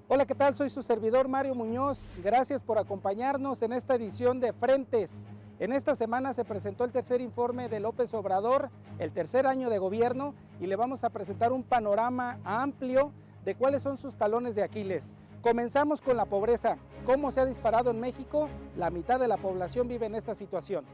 Hola, ¿qué tal? Soy su servidor Mario Muñoz. Gracias por acompañarnos en esta edición de Frentes. En esta semana se presentó el tercer informe de López Obrador, el tercer año de gobierno, y le vamos a presentar un panorama amplio de cuáles son sus talones de Aquiles. Comenzamos con la pobreza. ¿Cómo se ha disparado en México? La mitad de la población vive en esta situación.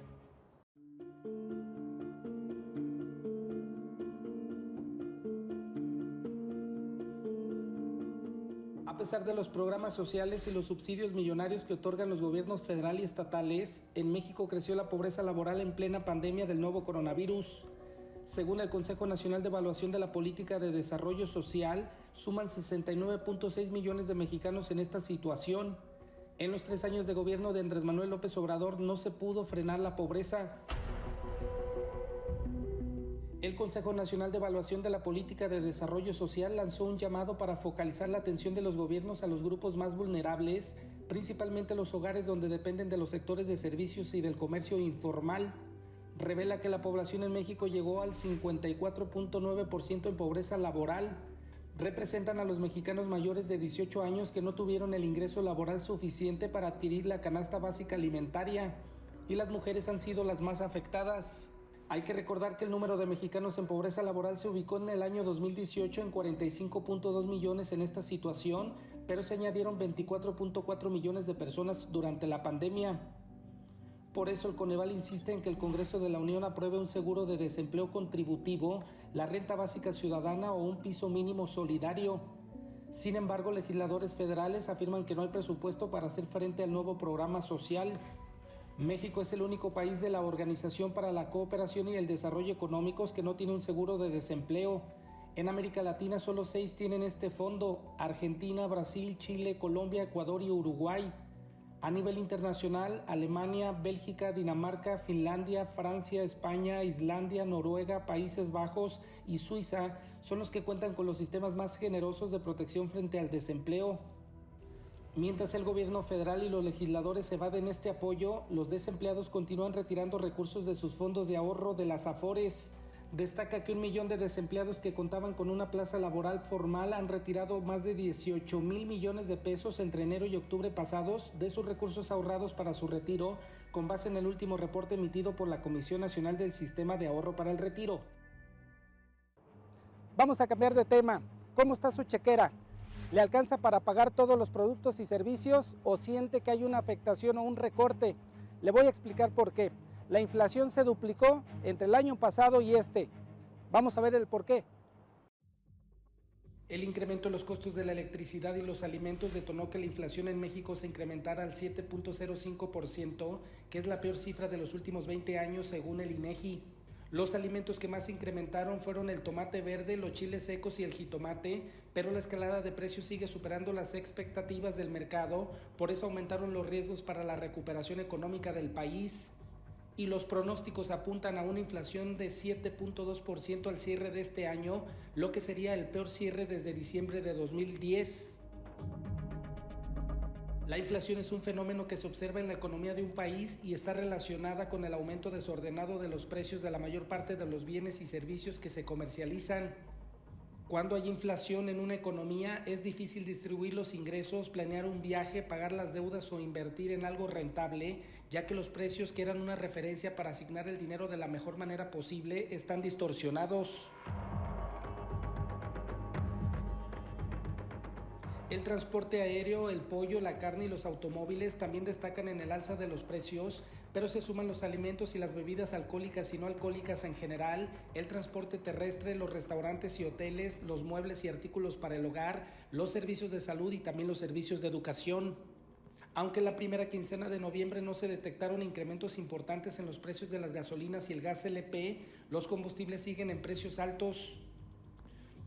A pesar de los programas sociales y los subsidios millonarios que otorgan los gobiernos federal y estatales, en México creció la pobreza laboral en plena pandemia del nuevo coronavirus. Según el Consejo Nacional de Evaluación de la Política de Desarrollo Social, suman 69.6 millones de mexicanos en esta situación. En los 3 años de gobierno de Andrés Manuel López Obrador no se pudo frenar la pobreza. El Consejo Nacional de Evaluación de la Política de Desarrollo Social lanzó un llamado para focalizar la atención de los gobiernos a los grupos más vulnerables, principalmente los hogares donde dependen de los sectores de servicios y del comercio informal. Revela que la población en México llegó al 54.9% en pobreza laboral. Representan a los mexicanos mayores de 18 años que no tuvieron el ingreso laboral suficiente para adquirir la canasta básica alimentaria, y las mujeres han sido las más afectadas. Hay que recordar que el número de mexicanos en pobreza laboral se ubicó en el año 2018 en 45.2 millones en esta situación, pero se añadieron 24.4 millones de personas durante la pandemia. Por eso el Coneval insiste en que el Congreso de la Unión apruebe un seguro de desempleo contributivo, la renta básica ciudadana o un piso mínimo solidario. Sin embargo, legisladores federales afirman que no hay presupuesto para hacer frente al nuevo programa social. México es el único país de la Organización para la Cooperación y el Desarrollo Económicos que no tiene un seguro de desempleo. En América Latina solo 6 tienen este fondo: Argentina, Brasil, Chile, Colombia, Ecuador y Uruguay. A nivel internacional, Alemania, Bélgica, Dinamarca, Finlandia, Francia, España, Islandia, Noruega, Países Bajos y Suiza son los que cuentan con los sistemas más generosos de protección frente al desempleo. Mientras el gobierno federal y los legisladores evaden este apoyo, los desempleados continúan retirando recursos de sus fondos de ahorro de las Afores. Destaca que 1 millón de desempleados que contaban con una plaza laboral formal han retirado más de 18,000 millones de pesos entre enero y octubre pasados de sus recursos ahorrados para su retiro, con base en el último reporte emitido por la Comisión Nacional del Sistema de Ahorro para el Retiro. Vamos a cambiar de tema. ¿Cómo está su chequera? ¿Le alcanza para pagar todos los productos y servicios o siente que hay una afectación o un recorte? Le voy a explicar por qué. La inflación se duplicó entre el año pasado y este. Vamos a ver el por qué. El incremento en los costos de la electricidad y los alimentos detonó que la inflación en México se incrementara al 7.05%, que es la peor cifra de los últimos 20 años según el INEGI. Los alimentos que más se incrementaron fueron el tomate verde, los chiles secos y el jitomate, pero la escalada de precios sigue superando las expectativas del mercado, por eso aumentaron los riesgos para la recuperación económica del país. Y los pronósticos apuntan a una inflación de 7.2% al cierre de este año, lo que sería el peor cierre desde diciembre de 2010. La inflación es un fenómeno que se observa en la economía de un país y está relacionada con el aumento desordenado de los precios de la mayor parte de los bienes y servicios que se comercializan. Cuando hay inflación en una economía, es difícil distribuir los ingresos, planear un viaje, pagar las deudas o invertir en algo rentable, ya que los precios, que eran una referencia para asignar el dinero de la mejor manera posible, están distorsionados. El transporte aéreo, el pollo, la carne y los automóviles también destacan en el alza de los precios, pero se suman los alimentos y las bebidas alcohólicas y no alcohólicas en general, el transporte terrestre, los restaurantes y hoteles, los muebles y artículos para el hogar, los servicios de salud y también los servicios de educación. Aunque en la primera quincena de noviembre no se detectaron incrementos importantes en los precios de las gasolinas y el gas LP, los combustibles siguen en precios altos.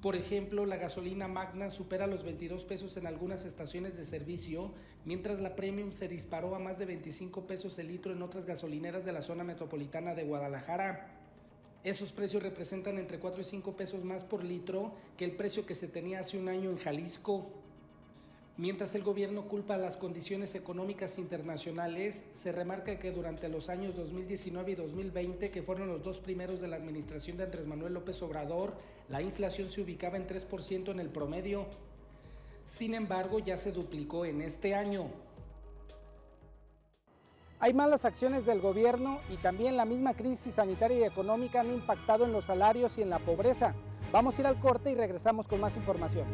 Por ejemplo, la gasolina Magna supera los 22 pesos en algunas estaciones de servicio, mientras la Premium se disparó a más de 25 pesos el litro en otras gasolineras de la zona metropolitana de Guadalajara. Esos precios representan entre 4 y 5 pesos más por litro que el precio que se tenía hace un año en Jalisco. Mientras el gobierno culpa las condiciones económicas internacionales, se remarca que durante los años 2019 y 2020, que fueron los 2 primeros de la administración de Andrés Manuel López Obrador, la inflación se ubicaba en 3% en el promedio. Sin embargo, ya se duplicó en este año. Hay malas acciones del gobierno y también la misma crisis sanitaria y económica han impactado en los salarios y en la pobreza. Vamos a ir al corte y regresamos con más información.